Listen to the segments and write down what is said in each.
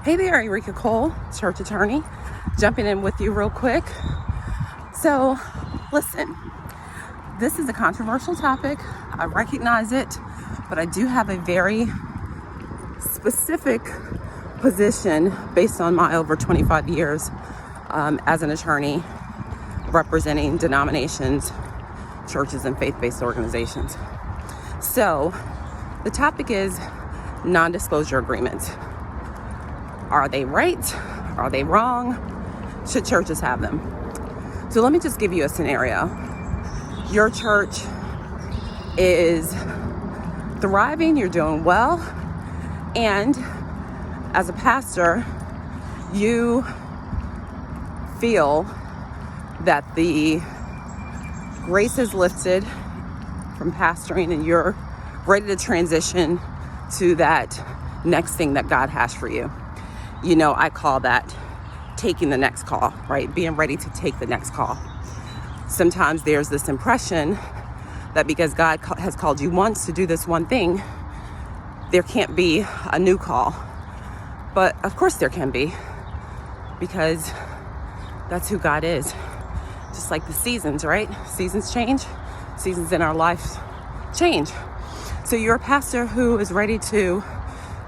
Hey there, Erika Cole, church attorney, jumping in with you real quick. So, listen, this is a controversial topic. I recognize it, but I do have a very specific position based on my over 25 years as an attorney representing denominations, churches, and faith-based organizations. So, the topic is non-disclosure agreements. Are they right? Are they wrong? Should churches have them? So let me just give you a scenario. Your church is thriving, you're doing well, and as a pastor, you feel that the grace is lifted from pastoring and you're ready to transition to that next thing that God has for you. You know, I call that taking the next call, right? Being ready to take the next call. Sometimes there's this impression that because God has called you once to do this one thing, there can't be a new call. But of course there can be, because that's who God is. Just like the seasons, right? Seasons change. Seasons in our life change. So you're a pastor who is ready to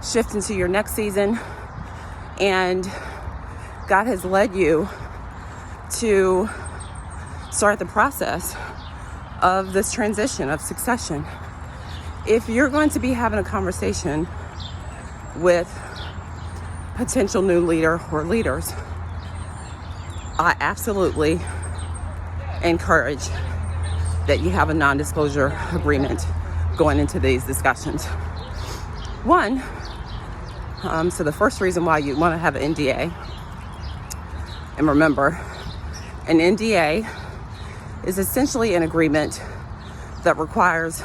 shift into your next season, and God has led you to start the process of this transition, of succession. If you're going to be having a conversation with potential new leader or leaders, I absolutely encourage that you have a non-disclosure agreement going into these discussions. One, so the first reason why you want to have an NDA, and remember, an NDA is essentially an agreement that requires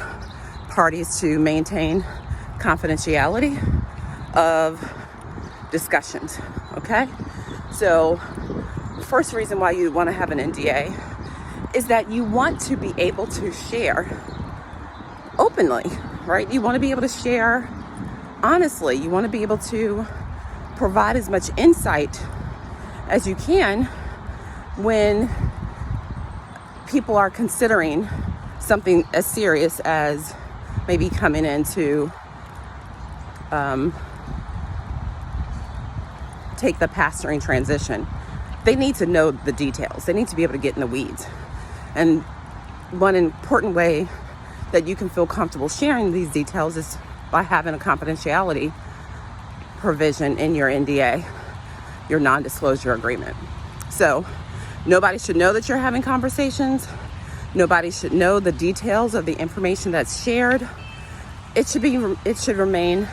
parties to maintain confidentiality of discussions, okay? So the first reason why you want to have an NDA is that you want to be able to share openly, right? You want to be able to share honestly. You want to be able to provide as much insight as you can when people are considering something as serious as maybe coming in to take the pastoring transition. They need to know the details. They need to be able to get in the weeds. And one important way that you can feel comfortable sharing these details is by having a confidentiality provision in your NDA, your non-disclosure agreement. So nobody should know that you're having conversations. Nobody should know the details of the information that's shared. It should remain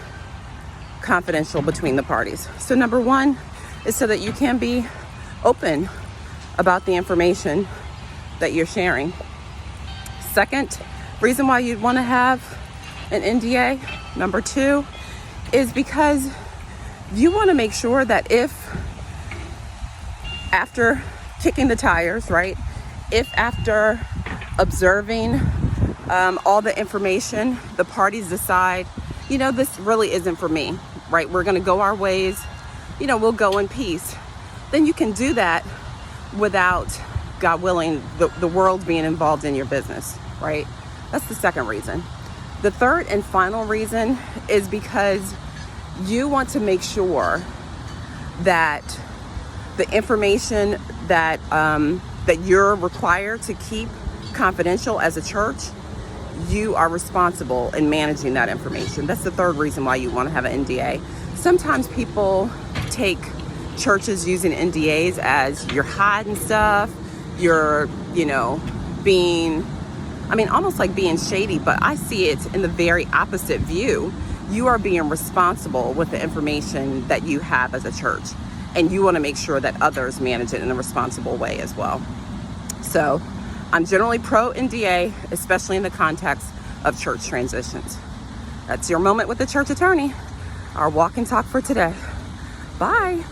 confidential between the parties. So number one is so that you can be open about the information that you're sharing. Second reason why you'd want to have an NDA, number two, is because you want to make sure that if after kicking the tires, right, if after observing all the information, the parties decide, you know, this really isn't for me, right, we're going to go our ways, you know, we'll go in peace, then you can do that without, God willing, the world being involved in your business, right? That's the second reason. The third and final reason is because you want to make sure that the information that that you're required to keep confidential as a church, you are responsible in managing that information. That's the third reason why you want to have an NDA. Sometimes people take churches using NDAs as you're hiding stuff, you're, you know, being, almost like being shady, but I see it in the very opposite view. You are being responsible with the information that you have as a church, and you want to make sure that others manage it in a responsible way as well. So I'm generally pro NDA, especially in the context of church transitions. That's your moment with the church attorney. Our walk and talk for today. Bye.